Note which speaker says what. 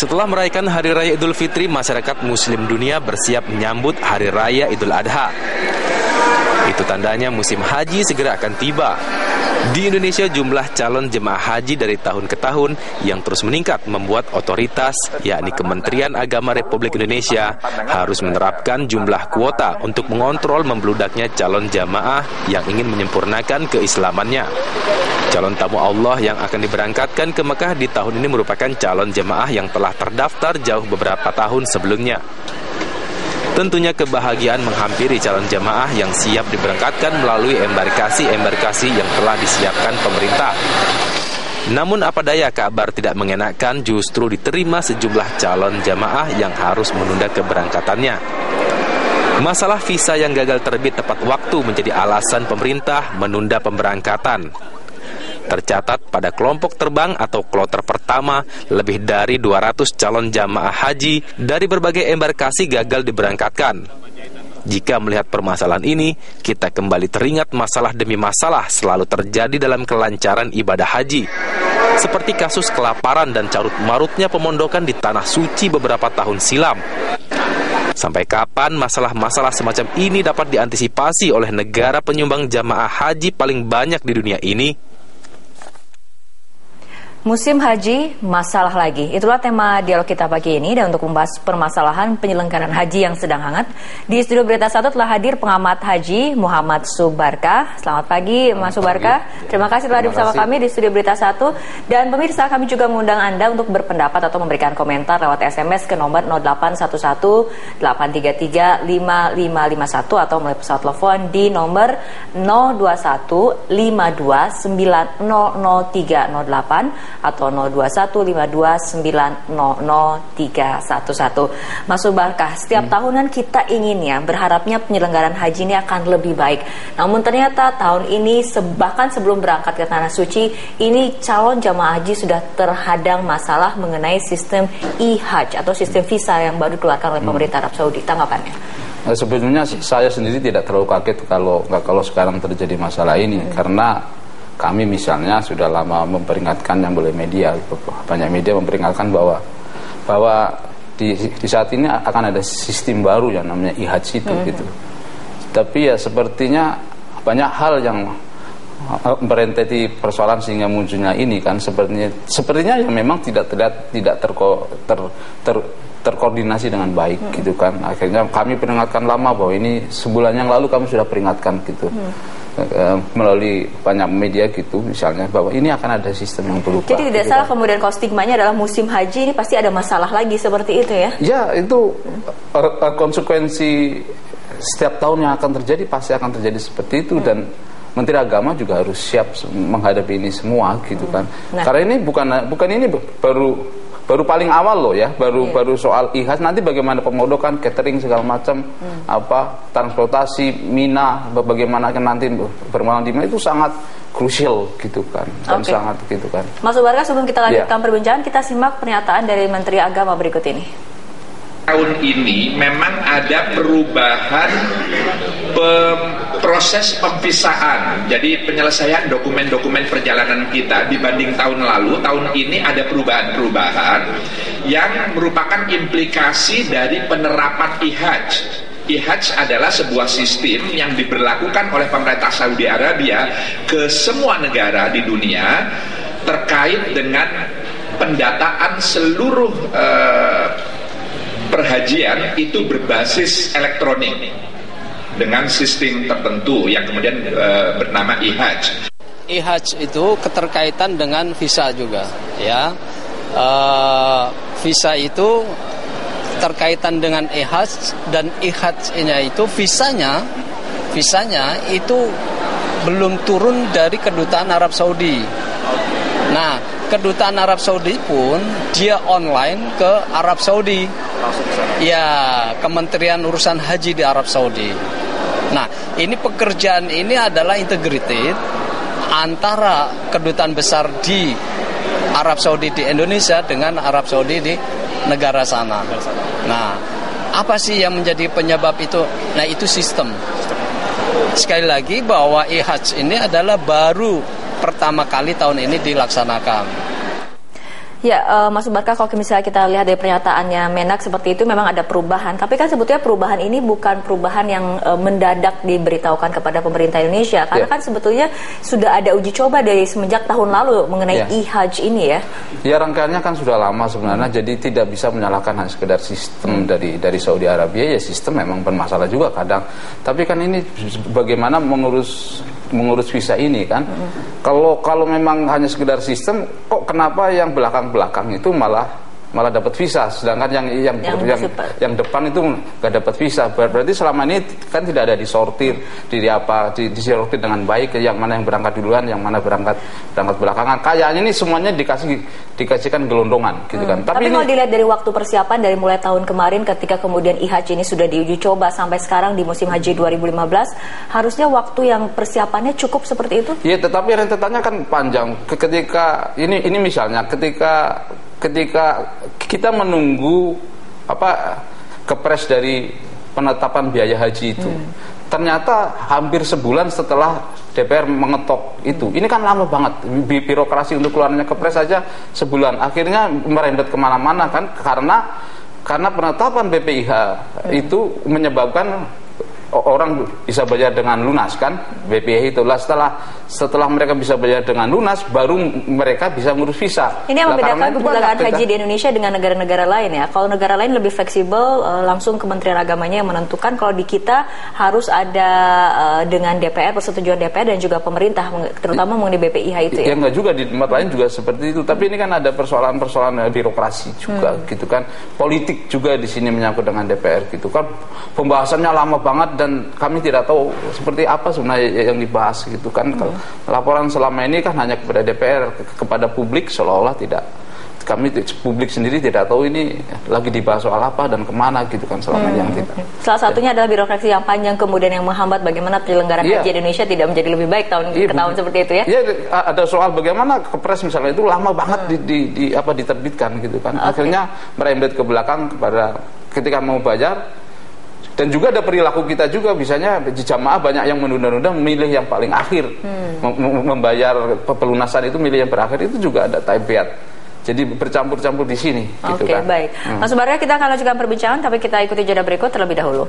Speaker 1: Setelah merayakan Hari Raya Idul Fitri, masyarakat Muslim dunia bersiap menyambut Hari Raya Idul Adha. Itu tandanya musim haji segera akan tiba. Di Indonesia, jumlah calon jemaah haji dari tahun ke tahun yang terus meningkat membuat otoritas, yakni Kementerian Agama Republik Indonesia, harus menerapkan jumlah kuota untuk mengontrol membludaknya calon jamaah yang ingin menyempurnakan keislamannya. Calon tamu Allah yang akan diberangkatkan ke Mekah di tahun ini merupakan calon jemaah yang telah terdaftar jauh beberapa tahun sebelumnya. Tentunya kebahagiaan menghampiri calon jamaah yang siap diberangkatkan melalui embarkasi-embarkasi yang telah disiapkan pemerintah. Namun apa daya, kabar tidak mengenakan justru diterima sejumlah calon jamaah yang harus menunda keberangkatannya. Masalah visa yang gagal terbit tepat waktu menjadi alasan pemerintah menunda pemberangkatan. Tercatat pada kelompok terbang atau kloter pertama, lebih dari 200 calon jamaah haji dari berbagai embarkasi gagal diberangkatkan. Jika melihat permasalahan ini, kita kembali teringat masalah demi masalah selalu terjadi dalam kelancaran ibadah haji. Seperti kasus kelaparan dan carut-marutnya pemondokan di Tanah Suci beberapa tahun silam. Sampai kapan masalah-masalah semacam ini dapat diantisipasi oleh negara penyumbang jamaah haji paling banyak di dunia ini?
Speaker 2: Musim haji, masalah lagi. Itulah tema dialog kita pagi ini. Dan untuk membahas permasalahan penyelenggaraan haji yang sedang hangat, di studio Berita 1 telah hadir pengamat haji Muhammad Subarkah. Selamat pagi, Mas Subarkah. Terima kasih telah hadir bersama kami di studio Berita 1. Dan pemirsa, kami juga mengundang Anda untuk berpendapat atau memberikan komentar lewat SMS ke nomor 0811 833 5551 atau melalui pesawat telepon di nomor 021 52 900 308 atau 02152900 Mas Subarkah, setiap tahunan kita inginnya, berharapnya penyelenggaraan haji ini akan lebih baik. Namun ternyata tahun ini, bahkan sebelum berangkat ke Tanah Suci, ini calon jamaah haji sudah terhadang masalah mengenai sistem e-hajj atau sistem visa yang baru dikeluarkan oleh pemerintah Arab Saudi. Tanggapannya?
Speaker 3: Sebenarnya saya sendiri tidak terlalu kaget kalau sekarang terjadi masalah ini, karena kami misalnya sudah lama memperingatkan, yang boleh media, banyak media memperingatkan bahwa di saat ini akan ada sistem baru yang namanya e-hajj itu gitu. Tapi ya sepertinya banyak hal yang merenteti persoalan sehingga munculnya ini kan, sepertinya yang memang tidak terkoordinasi dengan baik gitu kan. Akhirnya kami peringatkan lama bahwa ini sebulan yang lalu kami sudah peringatkan gitu. Melalui banyak media gitu misalnya, bahwa ini akan ada sistem yang berubah.
Speaker 2: Jadi tidak salah kemudian kalau stigmanya adalah musim haji ini pasti ada masalah lagi seperti itu ya? Ya,
Speaker 3: itu konsekuensi setiap tahun yang akan terjadi, pasti akan terjadi seperti itu. Dan Menteri Agama juga harus siap menghadapi ini semua gitu kan. Karena ini bukan ini baru paling awal loh ya, baru soal e-hajj, nanti bagaimana pemondokan, catering segala macam, transportasi, mina, bagaimana nanti bermalam di Mina, itu sangat krusial gitu kan, dan sangat gitu kan.
Speaker 2: Mas Subarkah, sebelum kita lanjutkan perbincangan, kita simak pernyataan dari Menteri Agama berikut ini.
Speaker 4: Tahun ini memang ada perubahan proses pemvisaan. Jadi penyelesaian dokumen-dokumen perjalanan kita dibanding tahun lalu. Tahun ini ada perubahan-perubahan yang merupakan implikasi dari penerapan e-hajj. E-hajj adalah sebuah sistem yang diberlakukan oleh pemerintah Saudi Arabia ke semua negara di dunia terkait dengan pendataan seluruh perhajian itu berbasis elektronik dengan sistem tertentu yang kemudian bernama e-hajj.
Speaker 5: E-hajj itu keterkaitan dengan visa juga, ya. Visa itu terkaitan dengan e-hajj, dan e-hajj-nya itu visanya itu belum turun dari kedutaan Arab Saudi. Nah, kedutaan Arab Saudi pun dia online ke Arab Saudi. Ya, Kementerian Urusan Haji di Arab Saudi. Nah, ini pekerjaan ini adalah integrated antara kedutaan besar di Arab Saudi di Indonesia dengan Arab Saudi di negara sana. Nah, apa sih yang menjadi penyebab itu? Nah, itu sistem. Sekali lagi bahwa e-hajj ini adalah baru pertama kali tahun ini dilaksanakan.
Speaker 2: Ya, Mas Subarkah, kalau misalnya kita lihat dari pernyataannya Menak seperti itu memang ada perubahan. Tapi kan sebetulnya perubahan ini bukan perubahan yang mendadak diberitahukan kepada pemerintah Indonesia. Karena kan sebetulnya sudah ada uji coba dari semenjak tahun lalu mengenai e-Hajj ini ya. Ya,
Speaker 3: rangkaiannya kan sudah lama sebenarnya. Jadi tidak bisa menyalahkan hanya sekedar sistem dari Saudi Arabia. Ya sistem memang bermasalah juga kadang. Tapi kan ini bagaimana mengurus visa ini kan. Kalau memang hanya sekedar sistem, kok kenapa yang belakang itu malah dapat visa, sedangkan yang depan itu nggak dapat visa. Berarti selama ini kan tidak ada disortir disortir dengan baik, yang mana yang berangkat duluan, yang mana berangkat belakangan. Kayaknya ini semuanya dikasihkan gelondongan gitu kan.
Speaker 2: Tapi kalau dilihat dari waktu persiapan dari mulai tahun kemarin ketika kemudian e-Hajj ini sudah diuji coba sampai sekarang di musim haji 2015, harusnya waktu yang persiapannya cukup seperti itu? Iya,
Speaker 3: tetapi rentetannya kan panjang. Ketika ini misalnya ketika kita menunggu kepres dari penetapan biaya haji itu, ternyata hampir sebulan setelah DPR mengetok itu. Ini kan lama banget, birokrasi untuk keluarnya kepres saja sebulan. Akhirnya merembet kemana-mana kan, karena penetapan BPIH itu menyebabkan orang bisa bayar dengan lunas kan, BPIH itulah. Setelah mereka bisa bayar dengan lunas, baru mereka bisa ngurus visa.
Speaker 2: Ini yang membedakan penyelenggaraan haji di Indonesia dengan negara-negara lain ya. Kalau negara lain lebih fleksibel, langsung Kementerian Agamanya yang menentukan. Kalau di kita harus ada dengan DPR, persetujuan DPR dan juga pemerintah, terutama mengenai BPIH itu ya.
Speaker 3: Ya enggak juga, di tempat lain juga seperti itu. Tapi ini kan ada persoalan-persoalan birokrasi juga gitu kan. Politik juga di sini menyangkut dengan DPR gitu kan. Pembahasannya lama banget dan kami tidak tahu seperti apa sebenarnya yang dibahas gitu kan. Laporan selama ini kan hanya kepada DPR, kepada publik seolah-olah tidak. Publik sendiri tidak tahu ini lagi dibahas soal apa dan kemana gitu kan selama ini yang tidak.
Speaker 2: Salah satunya adalah birokrasi yang panjang kemudian yang menghambat bagaimana penyelenggaraan haji Indonesia tidak menjadi lebih baik tahun ke tahun seperti itu ya.
Speaker 3: Iya, ada soal bagaimana kepres misalnya itu lama banget diterbitkan gitu kan. Akhirnya merembet ke belakang kepada ketika mau bayar. Dan juga ada perilaku kita juga, misalnya jamaah banyak yang menunda-nunda memilih yang paling akhir, membayar pelunasan itu milih yang berakhir, itu juga ada tabiat. Jadi bercampur-campur di sini.
Speaker 2: Oke, baik. Mas Subarkah, kita akan lanjutkan perbincangan, tapi kita ikuti jeda berikut terlebih dahulu.